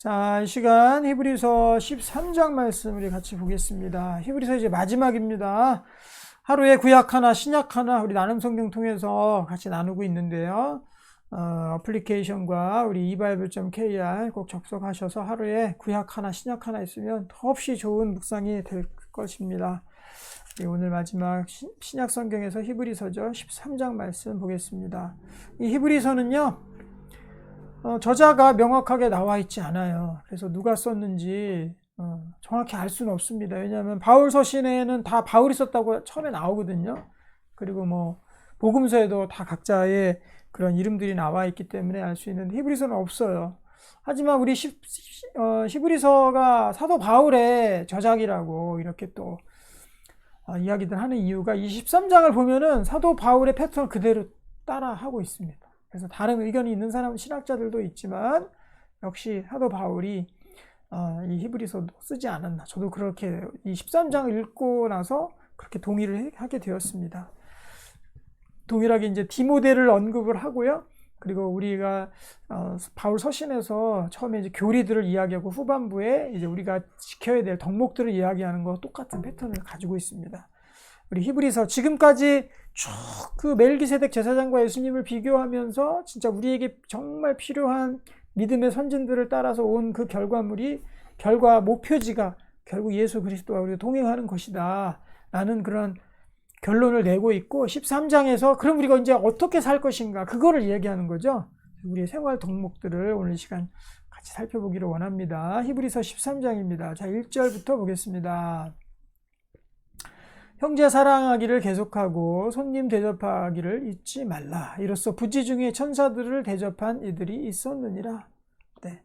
자, 이 시간 히브리서 13장 말씀 우리 같이 보겠습니다. 히브리서 이제 마지막입니다. 하루에 구약 하나, 신약 하나 우리 나눔 성경 통해서 같이 나누고 있는데요. 어플리케이션과 우리 ebible.kr 꼭 접속하셔서 하루에 구약 하나, 신약 하나 있으면 더없이 좋은 묵상이 될 것입니다. 오늘 마지막 신약 성경에서 히브리서죠. 13장 말씀 보겠습니다. 이 히브리서는요. 저자가 명확하게 나와 있지 않아요. 그래서 누가 썼는지 정확히 알 수는 없습니다. 왜냐하면 바울 서신에는 다 바울이 썼다고 처음에 나오거든요. 그리고 뭐 복음서에도 다 각자의 그런 이름들이 나와 있기 때문에 알 수 있는데 히브리서는 없어요. 하지만 우리 히브리서가 사도 바울의 저작이라고 이렇게 또 이야기들 하는 이유가 이 13장을 보면은 사도 바울의 패턴을 그대로 따라 하고 있습니다. 그래서 다른 의견이 있는 사람, 신학자들도 있지만 역시 사도 바울이 이 히브리서도 쓰지 않았나. 저도 그렇게 이 13장을 읽고 나서 그렇게 동의를 하게 되었습니다. 동일하게 이제 디모데를 언급을 하고요. 그리고 우리가 바울 서신에서 처음에 이제 교리들을 이야기하고 후반부에 이제 우리가 지켜야 될 덕목들을 이야기하는 거 똑같은 패턴을 가지고 있습니다. 우리 히브리서 지금까지 쭉 그 멜기세덱 제사장과 예수님을 비교하면서 진짜 우리에게 정말 필요한 믿음의 선진들을 따라서 온 그 결과 목표지가 결국 예수 그리스도와 우리가 동행하는 것이다 라는 그런 결론을 내고 있고 13장에서 그럼 우리가 이제 어떻게 살 것인가 그거를 이야기하는 거죠. 우리의 생활 덕목들을 오늘 이 시간 같이 살펴보기를 원합니다. 히브리서 13장입니다. 자, 1절부터 보겠습니다. 형제 사랑하기를 계속하고 손님 대접하기를 잊지 말라. 이로써 부지 중에 천사들을 대접한 이들이 있었느니라. 네.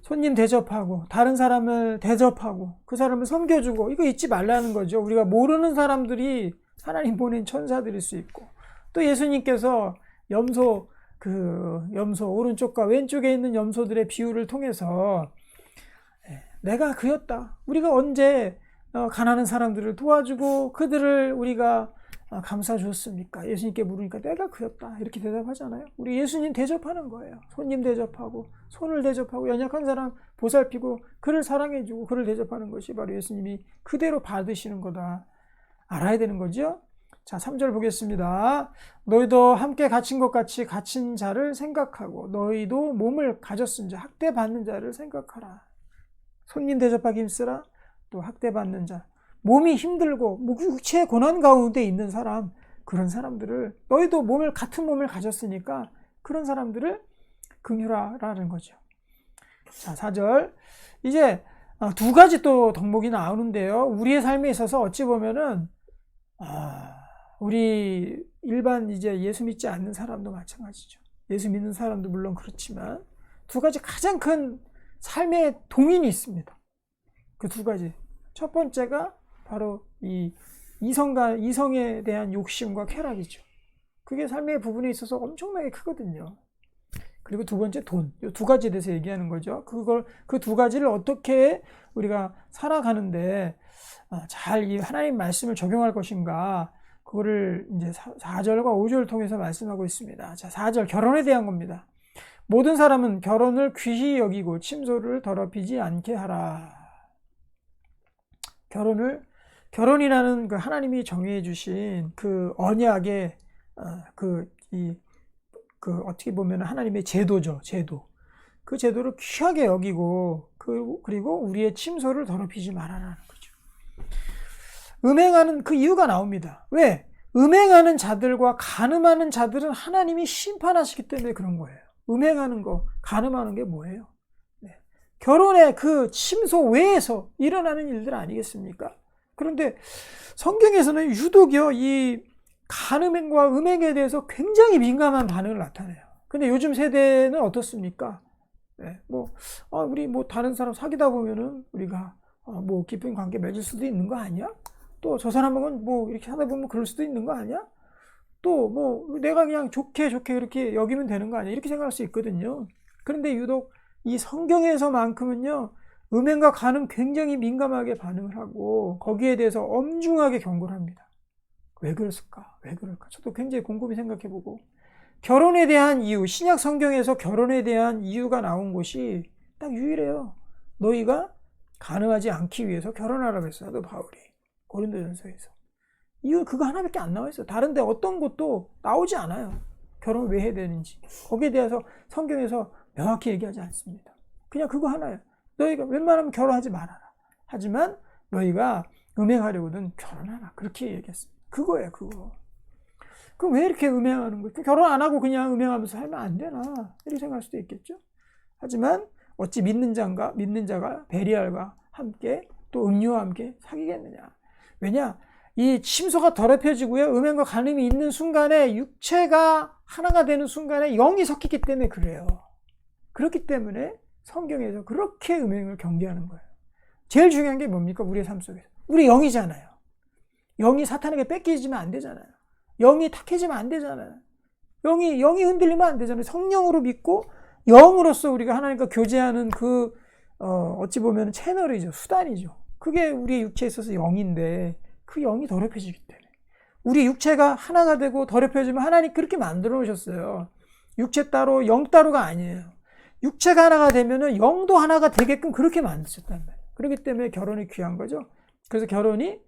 손님 대접하고 다른 사람을 대접하고 그 사람을 섬겨주고 이거 잊지 말라는 거죠. 우리가 모르는 사람들이 하나님 보낸 천사들일 수 있고 또 예수님께서 염소 오른쪽과 왼쪽에 있는 염소들의 비유를 통해서 내가 그였다. 우리가 언제 가난한 사람들을 도와주고 그들을 우리가 감싸 주었습니까? 예수님께 물으니까 내가 그였다 이렇게 대답하잖아요. 우리 예수님 대접하는 거예요. 손님 대접하고 손을 대접하고 연약한 사람 보살피고 그를 사랑해주고 그를 대접하는 것이 바로 예수님이 그대로 받으시는 거다 알아야 되는 거죠. 자, 3절 보겠습니다. 너희도 함께 갇힌 것 같이 갇힌 자를 생각하고 너희도 몸을 가졌은 자 학대받는 자를 생각하라. 손님 대접하기 힘쓰라. 또 학대받는 자, 몸이 힘들고 육체의 고난 가운데 있는 사람, 그런 사람들을 너희도 같은 몸을 가졌으니까 그런 사람들을 긍휼하라는 거죠. 자, 4절 이제 두 가지 또 덕목이 나오는데요. 우리의 삶에 있어서 어찌 보면은 우리 일반 이제 예수 믿지 않는 사람도 마찬가지죠. 예수 믿는 사람도 물론 그렇지만 두 가지 가장 큰 삶의 동인이 있습니다. 그 두 가지. 첫 번째가 바로 이 이성에 대한 욕심과 쾌락이죠. 그게 삶의 부분에 있어서 엄청나게 크거든요. 그리고 두 번째 돈. 이 두 가지에 대해서 얘기하는 거죠. 그 두 가지를 어떻게 우리가 살아가는데 잘 이 하나님 말씀을 적용할 것인가. 그거를 이제 4절과 5절을 통해서 말씀하고 있습니다. 자, 4절 결혼에 대한 겁니다. 모든 사람은 결혼을 귀히 여기고 침소를 더럽히지 않게 하라. 결혼이라는 그 하나님이 정해 주신 그 언약의 어떻게 보면 하나님의 제도죠. 제도. 그 제도를 귀하게 여기고 그리고 우리의 침소를 더럽히지 말아라는 거죠. 음행하는 그 이유가 나옵니다. 왜? 음행하는 자들과 간음하는 자들은 하나님이 심판하시기 때문에 그런 거예요. 음행하는 거, 간음하는 게 뭐예요? 네. 결혼의 그 침소 외에서 일어나는 일들 아니겠습니까? 그런데 성경에서는 유독요, 이 간음행과 음행에 대해서 굉장히 민감한 반응을 나타내요. 근데 요즘 세대는 어떻습니까? 네, 우리 다른 사람 사귀다 보면은 우리가 깊은 관계 맺을 수도 있는 거 아니야? 또 저 사람하고는 이렇게 하다 보면 그럴 수도 있는 거 아니야? 또 내가 그냥 좋게 그렇게 여기면 되는 거 아니야? 이렇게 생각할 수 있거든요. 그런데 유독 이 성경에서만큼은요, 음행과 간음 굉장히 민감하게 반응을 하고 거기에 대해서 엄중하게 경고를 합니다. 왜 그럴까? 저도 굉장히 곰곰이 생각해보고 결혼에 대한 이유, 신약 성경에서 결혼에 대한 이유가 나온 곳이 딱 유일해요. 너희가 간음하지 않기 위해서 결혼하라고 했어요. 사도 바울이 고린도전서에서. 이거 그거 하나밖에 안 나와 있어요. 다른데 어떤 것도 나오지 않아요. 결혼을 왜 해야 되는지. 거기에 대해서 성경에서 명확히 얘기하지 않습니다. 그냥 그거 하나예요. 너희가 웬만하면 결혼하지 말아라. 하지만 너희가 음행하려거든 결혼하라. 그렇게 얘기했습니다. 그거예요, 그거. 그럼 왜 이렇게 음행하는 거예요? 결혼 안 하고 그냥 음행하면서 살면 안 되나? 이렇게 생각할 수도 있겠죠. 하지만 어찌 믿는 자가 베리알과 함께 또 음료와 함께 사귀겠느냐? 왜냐? 이 침소가 더럽혀지고요. 음행과 간음이 있는 순간에 육체가 하나가 되는 순간에 영이 섞이기 때문에 그래요. 그렇기 때문에 성경에서 그렇게 음행을 경계하는 거예요. 제일 중요한 게 뭡니까? 우리의 삶 속에서. 우리 영이잖아요. 영이 사탄에게 뺏기지면 안 되잖아요. 영이 탁해지면 안 되잖아요. 영이 흔들리면 안 되잖아요. 성령으로 믿고 영으로서 우리가 하나님과 교제하는 어찌 보면 채널이죠. 수단이죠. 그게 우리 육체에 있어서 영인데 그 영이 더럽혀지기 때문에. 우리 육체가 하나가 되고 더럽혀지면 하나님 그렇게 만들어 놓으셨어요. 육체 따로 영 따로가 아니에요. 육체가 하나가 되면은 영도 하나가 되게끔 그렇게 만드셨단 말이에요. 그렇기 때문에 결혼이 귀한 거죠. 그래서 결혼이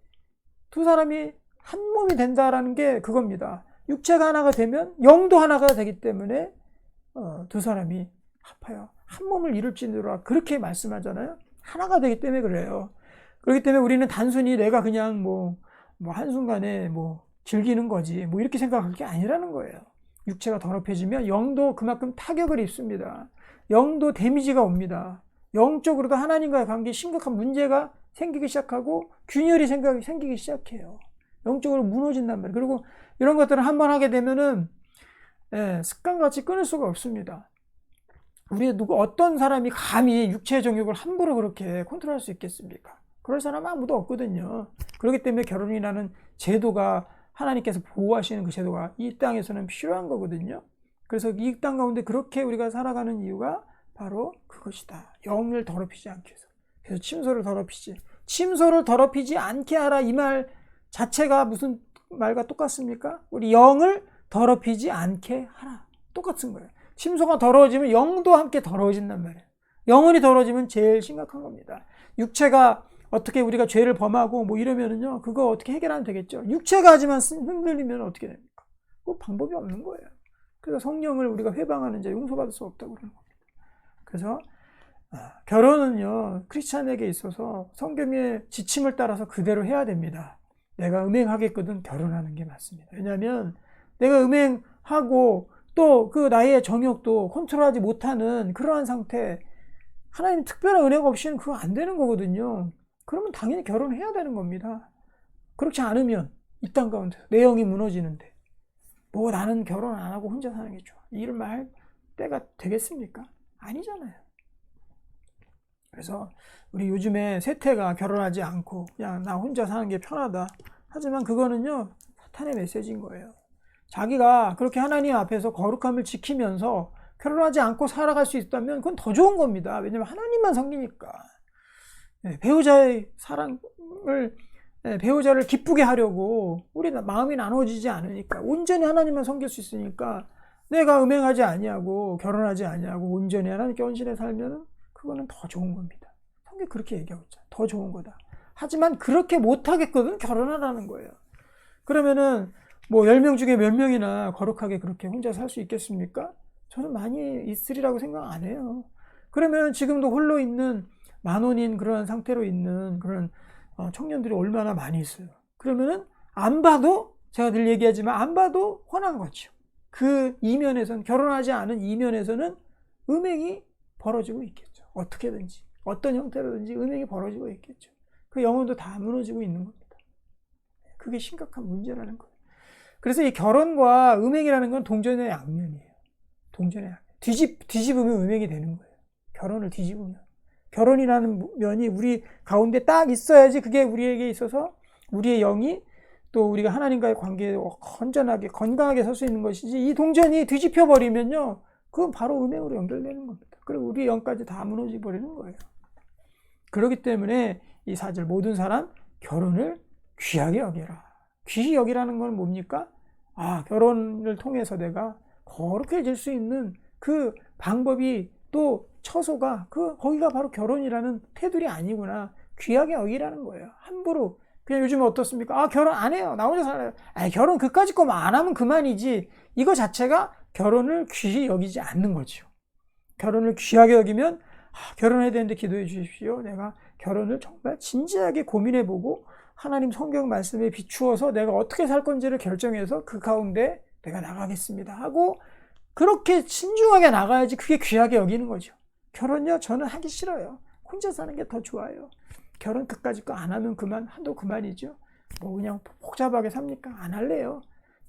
두 사람이 한 몸이 된다라는 게 그겁니다. 육체가 하나가 되면 영도 하나가 되기 때문에 두 사람이 합하여 한 몸을 이룰지니라 그렇게 말씀하잖아요. 하나가 되기 때문에 그래요. 그렇기 때문에 우리는 단순히 내가 그냥 뭐 한순간에 즐기는 거지 이렇게 생각할 게 아니라는 거예요. 육체가 더럽혀지면 영도 그만큼 타격을 입습니다. 영도 데미지가 옵니다. 영적으로도 하나님과의 관계에 심각한 문제가 생기기 시작하고 균열이 생기기 시작해요. 영적으로 무너진단 말이에요. 그리고 이런 것들을 한번 하게 되면은 습관같이 끊을 수가 없습니다. 어떤 사람이 감히 육체의 정욕을 함부로 그렇게 컨트롤할 수 있겠습니까? 그럴 사람은 아무도 없거든요. 그렇기 때문에 결혼이라는 제도가 하나님께서 보호하시는 그 제도가 이 땅에서는 필요한 거거든요. 그래서 이 땅 가운데 그렇게 우리가 살아가는 이유가 바로 그것이다. 영을 더럽히지 않기 위해서. 그래서 침소를 더럽히지 않게 하라. 이 말 자체가 무슨 말과 똑같습니까? 우리 영을 더럽히지 않게 하라. 똑같은 거예요. 침소가 더러워지면 영도 함께 더러워진단 말이에요. 영혼이 더러워지면 제일 심각한 겁니다. 육체가 어떻게 우리가 죄를 범하고 이러면은요, 그거 어떻게 해결하면 되겠죠? 육체가 하지만 흔들리면 어떻게 됩니까? 그 방법이 없는 거예요. 그래서 성령을 우리가 회방하는 자 용서받을 수 없다고 그러는 겁니다. 그래서 결혼은요, 크리스찬에게 있어서 성경의 지침을 따라서 그대로 해야 됩니다. 내가 음행하겠거든 결혼하는 게 맞습니다. 왜냐하면 내가 음행하고 또 그 나의 정욕도 컨트롤하지 못하는 그러한 상태, 하나님 특별한 은혜가 없이는 그거 안 되는 거거든요. 그러면 당연히 결혼해야 되는 겁니다. 그렇지 않으면 이 땅 가운데 내 영이 무너지는데 나는 결혼 안 하고 혼자 사는 게 좋아, 이런 말 할 때가 되겠습니까? 아니잖아요. 그래서 우리 요즘에 세태가 결혼하지 않고 그냥 나 혼자 사는 게 편하다. 하지만 그거는요, 사탄의 메시지인 거예요. 자기가 그렇게 하나님 앞에서 거룩함을 지키면서 결혼하지 않고 살아갈 수 있다면 그건 더 좋은 겁니다. 왜냐하면 하나님만 섬기니까. 배우자의 사랑을, 배우자를 기쁘게 하려고 우리 마음이 나눠지지 않으니까, 온전히 하나님만 섬길 수 있으니까 내가 음행하지 아니하고 결혼하지 아니하고 온전히 하나님께 헌신해 살면 그거는 더 좋은 겁니다. 성경 그렇게 얘기하고 있잖아요. 더 좋은 거다. 하지만 그렇게 못하겠거든 결혼하라는 거예요. 그러면은 10명 중에 몇 명이나 거룩하게 그렇게 혼자 살 수 있겠습니까? 저는 많이 있으리라고 생각 안 해요. 그러면 지금도 홀로 있는 만원인 그런 상태로 있는 그런 청년들이 얼마나 많이 있어요. 그러면은 안 봐도, 제가 늘 얘기하지만 안 봐도 훤한 거죠. 그 이면에서는, 결혼하지 않은 이면에서는 음행이 벌어지고 있겠죠. 어떻게든지 어떤 형태로든지 음행이 벌어지고 있겠죠. 그 영혼도 다 무너지고 있는 겁니다. 그게 심각한 문제라는 거예요. 그래서 이 결혼과 음행이라는 건 동전의 양면이에요. 동전의 양면. 뒤집으면 음행이 되는 거예요. 결혼을 뒤집으면. 결혼이라는 면이 우리 가운데 딱 있어야지 그게 우리에게 있어서 우리의 영이 또 우리가 하나님과의 관계에 건전하게 건강하게 설 수 있는 것이지, 이 동전이 뒤집혀 버리면요, 그건 바로 음행으로 연결되는 겁니다. 그리고 우리의 영까지 다 무너져 버리는 거예요. 그렇기 때문에 이 4절, 모든 사람 결혼을 귀하게 여겨라. 귀히 여기라는 건 뭡니까? 결혼을 통해서 내가 거룩해질 수 있는 그 방법이 또 처소가 거기가 바로 결혼이라는 테두리 아니구나. 귀하게 여기라는 거예요. 함부로 그냥 요즘 어떻습니까? 아, 결혼 안 해요. 나 혼자 살아요. 아, 결혼 그까짓 거만 안 하면 그만이지. 이거 자체가 결혼을 귀히 여기지 않는 거죠. 결혼을 귀하게 여기면 결혼해야 되는데 기도해 주십시오. 내가 결혼을 정말 진지하게 고민해보고 하나님 성경 말씀에 비추어서 내가 어떻게 살 건지를 결정해서 그 가운데 내가 나가겠습니다 하고 그렇게 신중하게 나가야지 그게 귀하게 여기는 거죠. 결혼요? 저는 하기 싫어요. 혼자 사는 게 더 좋아요. 결혼 그까짓 거 안 하면 한도 그만이죠. 뭐 그냥 복잡하게 삽니까? 안 할래요.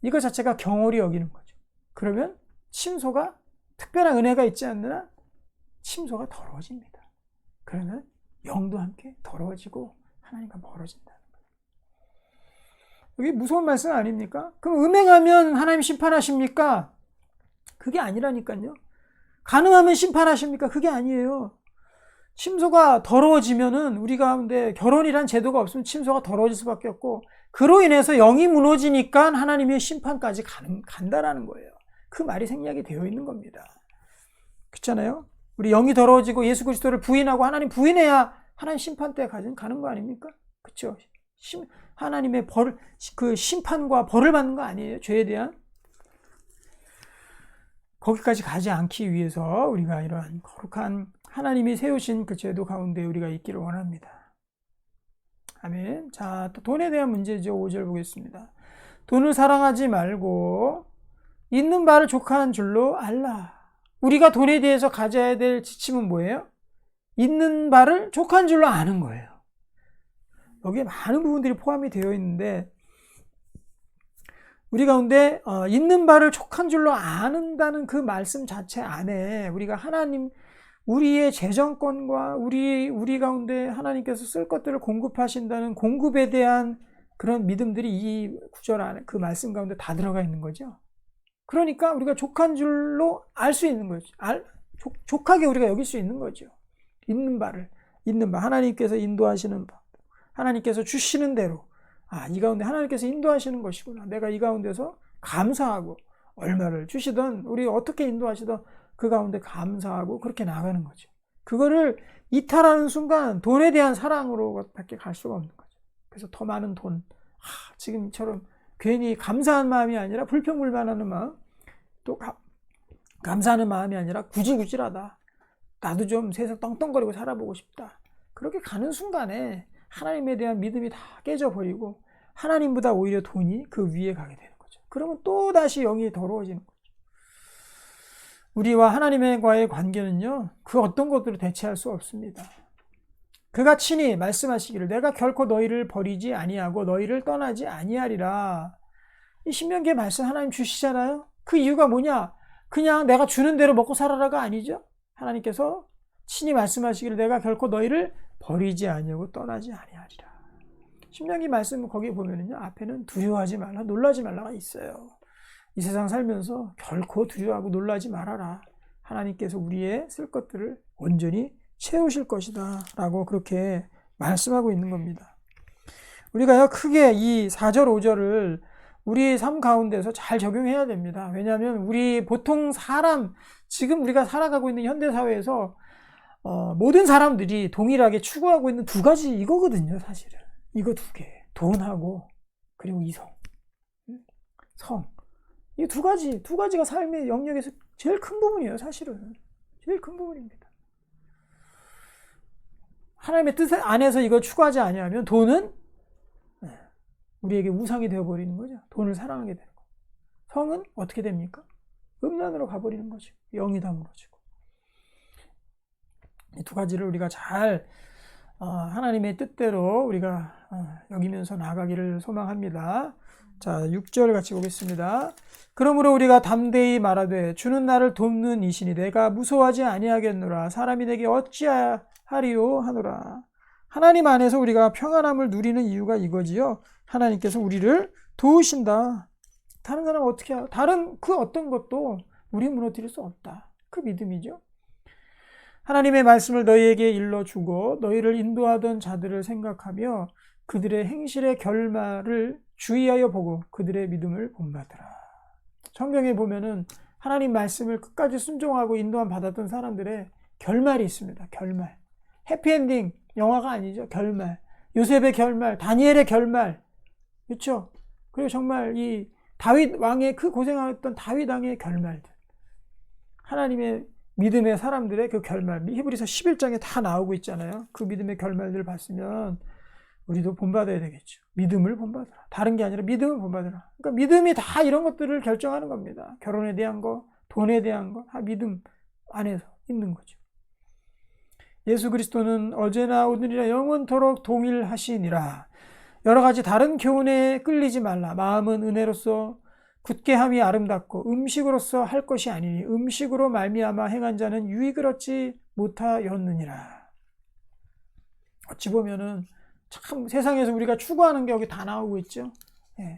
이거 자체가 경홀히 여기는 거죠. 그러면 침소가 특별한 은혜가 있지 않느냐? 침소가 더러워집니다. 그러면 영도 함께 더러워지고 하나님과 멀어진다는 거예요. 여기 무서운 말씀 아닙니까? 그럼 음행하면 하나님 심판하십니까? 그게 아니라니까요. 가능하면 심판하십니까? 그게 아니에요. 침소가 더러워지면은 우리 가운데 결혼이란 제도가 없으면 침소가 더러워질 수밖에 없고 그로 인해서 영이 무너지니까 하나님의 심판까지 간다라는 거예요. 그 말이 생략이 되어 있는 겁니다. 그렇잖아요? 우리 영이 더러워지고 예수 그리스도를 부인하고 하나님 부인해야 하나님 심판 때 가는 거 아닙니까? 그렇죠? 하나님의 그 심판과 벌을 받는 거 아니에요? 죄에 대한 거기까지 가지 않기 위해서 우리가 이러한 거룩한 하나님이 세우신 그 제도 가운데 우리가 있기를 원합니다. 아멘. 자, 또 돈에 대한 문제죠. 5절 보겠습니다. 돈을 사랑하지 말고 있는 바를 족한 줄로 알라. 우리가 돈에 대해서 가져야 될 지침은 뭐예요? 있는 바를 족한 줄로 아는 거예요. 여기에 많은 부분들이 포함이 되어 있는데 우리 가운데 있는 바를 족한 줄로 아는다는 그 말씀 자체 안에 우리가 하나님 우리의 재정권과 우리 가운데 하나님께서 쓸 것들을 공급하신다는 공급에 대한 그런 믿음들이 이 구절 안에 그 말씀 가운데 다 들어가 있는 거죠. 그러니까 우리가 족한 줄로 알 수 있는 거죠. 족하게 우리가 여길 수 있는 거죠. 있는 바 하나님께서 인도하시는 바 하나님께서 주시는 대로 이 가운데 하나님께서 인도하시는 것이구나. 내가 이 가운데서 감사하고 얼마를 주시던 우리 어떻게 인도하시던 그 가운데 감사하고 그렇게 나가는 거죠. 그거를 이탈하는 순간 돈에 대한 사랑으로밖에 갈 수가 없는 거죠. 그래서 더 많은 돈, 지금처럼 괜히 감사한 마음이 아니라 불평불만하는 마음, 또 감사하는 마음이 아니라 구질구질하다. 나도 좀 세상 떵떵거리고 살아보고 싶다. 그렇게 가는 순간에 하나님에 대한 믿음이 다 깨져버리고 하나님보다 오히려 돈이 그 위에 가게 되는 거죠. 그러면 또 다시 영이 더러워지는 거죠. 우리와 하나님과의 관계는요, 그 어떤 것들을 대체할 수 없습니다. 그가 친히 말씀하시기를 내가 결코 너희를 버리지 아니하고 너희를 떠나지 아니하리라. 이 신명기의 말씀 하나님 주시잖아요. 그 이유가 뭐냐? 그냥 내가 주는 대로 먹고 살아라가 아니죠. 하나님께서 친히 말씀하시기를 내가 결코 너희를 버리지 아니하고 떠나지 아니하리라. 신명기 말씀 거기 보면은요, 앞에는 두려워하지 말라, 놀라지 말라가 있어요. 이 세상 살면서 결코 두려워하고 놀라지 말아라. 하나님께서 우리의 쓸 것들을 온전히 채우실 것이다 라고 그렇게 말씀하고 있는 겁니다. 우리가요 크게 이 4절 5절을 우리 삶 가운데서 잘 적용해야 됩니다. 왜냐하면 우리 보통 지금 우리가 살아가고 있는 현대사회에서 모든 사람들이 동일하게 추구하고 있는 두 가지 이거거든요. 사실은 이거 두 개, 돈하고 그리고 이성, 성. 이 두 가지가 삶의 영역에서 제일 큰 부분이에요. 사실은 제일 큰 부분입니다. 하나님의 뜻 안에서 이걸 추구하지 아니하면 돈은 우리에게 우상이 되어버리는 거죠. 돈을 사랑하게 되는 거. 성은 어떻게 됩니까? 음란으로 가버리는 거죠. 영이 다 무너지고. 이 두 가지를 우리가 잘 하나님의 뜻대로 우리가 여기면서 나가기를 소망합니다. 자, 6절 같이 보겠습니다. 그러므로 우리가 담대히 말하되 주는 나를 돕는 이시니 내가 무서워하지 아니하겠노라. 사람이 내게 어찌하리요 하노라. 하나님 안에서 우리가 평안함을 누리는 이유가 이거지요. 하나님께서 우리를 도우신다. 다른 사람은 어떻게 다른 그 어떤 것도 우리 무너뜨릴 수 없다. 그 믿음이죠. 하나님의 말씀을 너희에게 일러주고 너희를 인도하던 자들을 생각하며 그들의 행실의 결말을 주의하여 보고 그들의 믿음을 본받으라. 성경에 보면은 하나님 말씀을 끝까지 순종하고 인도함 받았던 사람들의 결말이 있습니다. 결말. 해피엔딩 영화가 아니죠. 결말. 요셉의 결말, 다니엘의 결말. 그렇죠? 그리고 정말 이 다윗 왕의 그 고생하였던 다윗 왕의 결말들. 하나님의 믿음의 사람들의 그 결말. 히브리서 11장에 다 나오고 있잖아요. 그 믿음의 결말들을 봤으면 우리도 본받아야 되겠죠. 믿음을 본받아라. 다른 게 아니라 믿음을 본받아라. 그러니까 믿음이 다 이런 것들을 결정하는 겁니다. 결혼에 대한 거, 돈에 대한 거, 다 믿음 안에서 있는 거죠. 예수 그리스도는 어제나 오늘이나 영원토록 동일하시니라. 여러 가지 다른 교훈에 끌리지 말라. 마음은 은혜로서 굳게 함이 아름답고 음식으로서 할 것이 아니니 음식으로 말미암아 행한 자는 유익을 얻지 못하였느니라. 어찌 보면은 참 세상에서 우리가 추구하는 게 여기 다 나오고 있죠.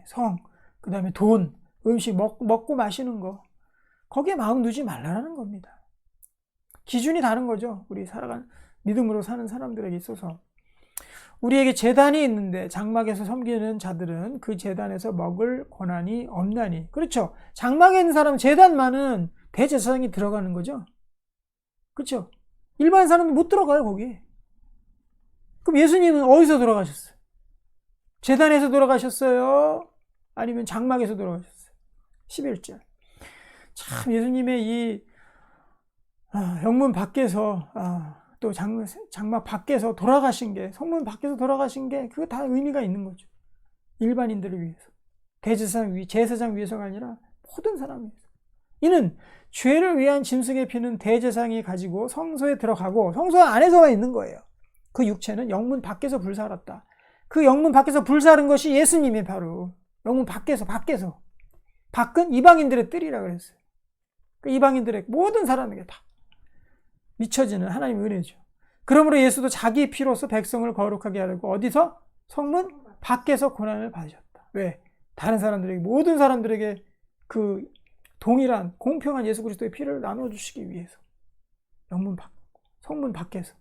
성, 그 다음에 돈, 음식, 먹고 마시는 거. 거기에 마음 두지 말라는 겁니다. 기준이 다른 거죠. 우리 살아간 믿음으로 사는 사람들에게 있어서. 우리에게 제단이 있는데 장막에서 섬기는 자들은 그 제단에서 먹을 권한이 없나니. 그렇죠. 장막에 있는 사람은 제단만은 대제사장이 들어가는 거죠. 그렇죠. 일반 사람은 못 들어가요, 거기. 그럼 예수님은 어디서 돌아가셨어요? 제단에서 돌아가셨어요? 아니면 장막에서 돌아가셨어요? 11절. 참 예수님의 이 영문 밖에서 또 장막 밖에서 돌아가신 게, 성문 밖에서 돌아가신 게 그거 다 의미가 있는 거죠. 일반인들을 위해서. 제사장 위해서가 아니라 모든 사람을 위해서. 이는 죄를 위한 짐승의 피는 대제사장이 가지고 성소에 들어가고 성소 안에서만 있는 거예요. 그 육체는 영문 밖에서 불살았다. 그 영문 밖에서 불사른 것이 예수님이 바로 영문 밖에서. 밖은 이방인들의 뜰이라 그랬어요. 그 이방인들의 모든 사람에게 다 미쳐지는 하나님의 은혜죠. 그러므로 예수도 자기 피로서 백성을 거룩하게 하려고 어디서? 성문 밖에서 고난을 받으셨다. 왜? 다른 사람들에게, 모든 사람들에게 그 동일한 공평한 예수 그리스도의 피를 나눠주시기 위해서. 영문 밖, 성문 밖에서.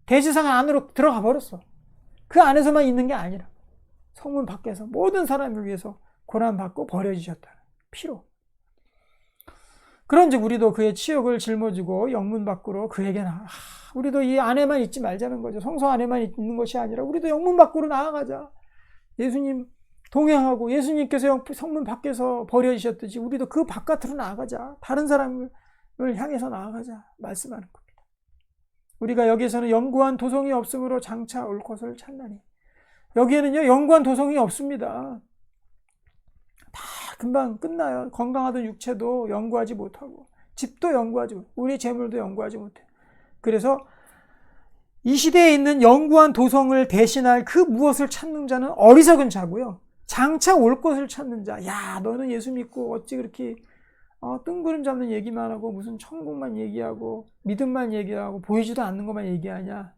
대제사장 안으로 들어가 버렸어. 그 안에서만 있는 게 아니라 성문 밖에서 모든 사람을 위해서 고난받고 버려지셨다. 피로. 그런즉 우리도 그의 치욕을 짊어지고 영문 밖으로 그에게 우리도 이 안에만 있지 말자는 거죠. 성소 안에만 있는 것이 아니라 우리도 영문 밖으로 나아가자. 예수님 동행하고 예수님께서 성문 밖에서 버려지셨듯이 우리도 그 바깥으로 나아가자. 다른 사람을 향해서 나아가자. 말씀하는 겁니다. 우리가 여기에서는 영구한 도성이 없으므로 장차 올 것을 찾나니. 여기에는요, 영구한 도성이 없습니다. 다 금방 끝나요. 건강하던 육체도 영구하지 못하고, 집도 영구하지 못하고, 우리 재물도 영구하지 못해. 그래서 이 시대에 있는 영구한 도성을 대신할 그 무엇을 찾는 자는 어리석은 자고요. 장차 올 것을 찾는 자. 야, 너는 예수 믿고 어찌 그렇게 뜬구름 잡는 얘기만 하고 무슨 천국만 얘기하고 믿음만 얘기하고 보이지도 않는 것만 얘기하냐.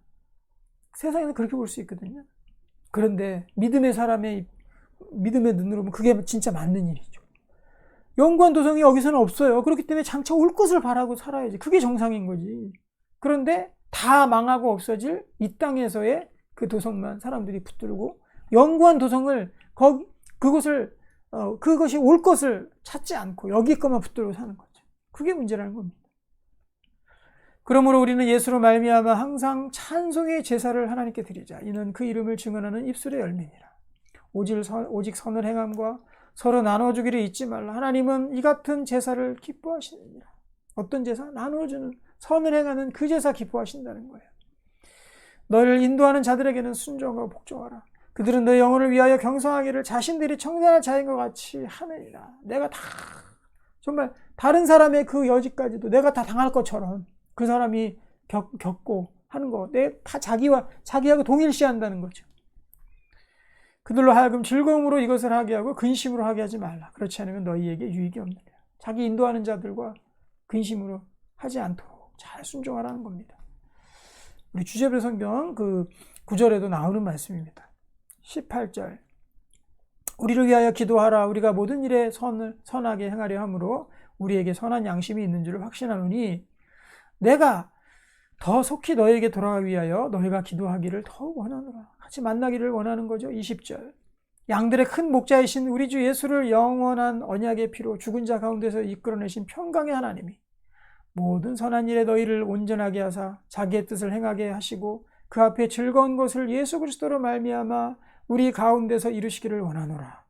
세상에는 그렇게 볼 수 있거든요. 그런데 믿음의 사람의 믿음의 눈으로 보면 그게 진짜 맞는 일이죠. 영구한 도성이 여기서는 없어요. 그렇기 때문에 장차 올 것을 바라고 살아야지. 그게 정상인 거지. 그런데 다 망하고 없어질 이 땅에서의 그 도성만 사람들이 붙들고 영구한 도성을 그것이 올 것을 찾지 않고 여기 것만 붙들고 사는 거죠. 그게 문제라는 겁니다. 그러므로 우리는 예수로 말미암아 항상 찬송의 제사를 하나님께 드리자. 이는 그 이름을 증언하는 입술의 열매니라. 오직 선을 행함과 서로 나눠주기를 잊지 말라. 하나님은 이 같은 제사를 기뻐하시느니라. 어떤 제사? 나눠주는, 선을 행하는 그 제사 기뻐하신다는 거예요. 너를 인도하는 자들에게는 순종하고 복종하라. 그들은 너의 영혼을 위하여 경성하기를 자신들이 청산한 자인 것 같이 하느니라. 내가 다 정말 다른 사람의 그 여지까지도 내가 다 당할 것처럼 그 사람이 겪고 하는 거, 다 자기하고 동일시한다는 거죠. 그들로 하여금 즐거움으로 이것을 하게 하고 근심으로 하게 하지 말라. 그렇지 않으면 너희에게 유익이 없느니라. 자기 인도하는 자들과 근심으로 하지 않도록 잘 순종하라는 겁니다. 우리 주제별 성경 그 9절에도 나오는 말씀입니다. 18절. 우리를 위하여 기도하라. 우리가 모든 일에 선하게 행하려 함으로 우리에게 선한 양심이 있는 줄을 확신하노니 내가 더 속히 너에게 돌아가기 위하여 너희가 기도하기를 더욱 원하노라. 같이 만나기를 원하는 거죠. 20절. 양들의 큰 목자이신 우리 주 예수를 영원한 언약의 피로 죽은 자 가운데서 이끌어내신 평강의 하나님이 모든 선한 일에 너희를 온전하게 하사 자기의 뜻을 행하게 하시고 그 앞에 즐거운 것을 예수 그리스도로 말미암아 우리 가운데서 이루시기를 원하노라.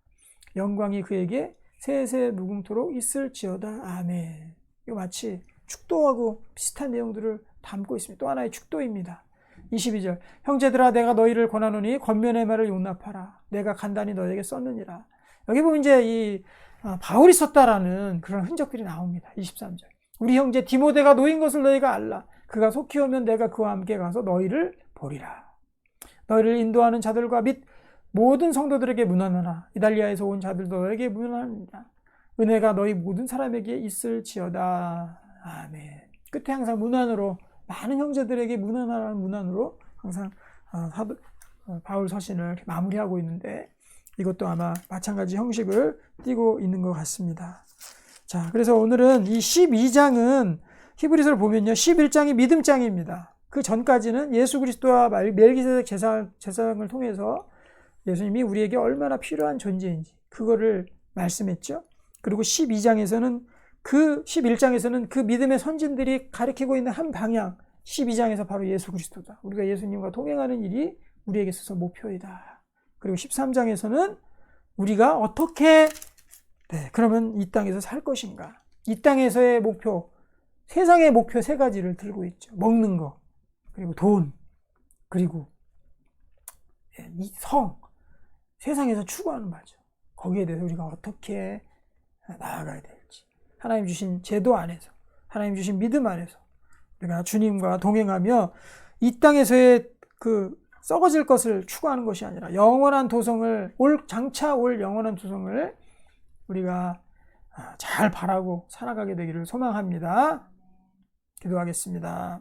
영광이 그에게 세세 무궁토록 있을지어다. 아멘. 이거 마치 축도하고 비슷한 내용들을 담고 있습니다. 또 하나의 축도입니다. 22절 형제들아 내가 너희를 권하노니 권면의 말을 용납하라. 내가 간단히 너에게 썼느니라. 여기 보면 이제 이 바울이 썼다라는 그런 흔적들이 나옵니다. 23절 우리 형제 디모데가 놓인 것을 너희가 알라. 그가 속히 오면 내가 그와 함께 가서 너희를 보리라. 너희를 인도하는 자들과 및 모든 성도들에게 문안하라. 이달리아에서 온 자들도 너에게 문안하니라. 은혜가 너희 모든 사람에게 있을지어다. 아멘. 끝에 항상 문안으로 많은 형제들에게 문안하라는 문안으로 항상 바울 서신을 마무리하고 있는데 이것도 아마 마찬가지 형식을 띠고 있는 것 같습니다. 자, 그래서 오늘은 이 12장은 히브리서를 보면요. 11장이 믿음장입니다. 그 전까지는 예수 그리스도와 멜기세덱 제사장을 통해서 예수님이 우리에게 얼마나 필요한 존재인지 그거를 말씀했죠. 그리고 11장에서는 그 믿음의 선진들이 가리키고 있는 한 방향, 12장에서 바로 예수 그리스도다. 우리가 예수님과 동행하는 일이 우리에게 있어서 목표이다. 그리고 13장에서는 우리가 어떻게 그러면 이 땅에서 살 것인가. 이 땅에서의 목표, 세상의 목표 3가지를 들고 있죠. 먹는 거, 그리고 돈, 그리고 이 세상에서 추구하는 바죠. 거기에 대해서 우리가 어떻게 나아가야 될지. 하나님 주신 제도 안에서, 하나님 주신 믿음 안에서 우리가 주님과 동행하며 이 땅에서의 그 썩어질 것을 추구하는 것이 아니라 영원한 도성을, 장차 올 영원한 도성을 우리가 잘 바라고 살아가게 되기를 소망합니다. 기도하겠습니다.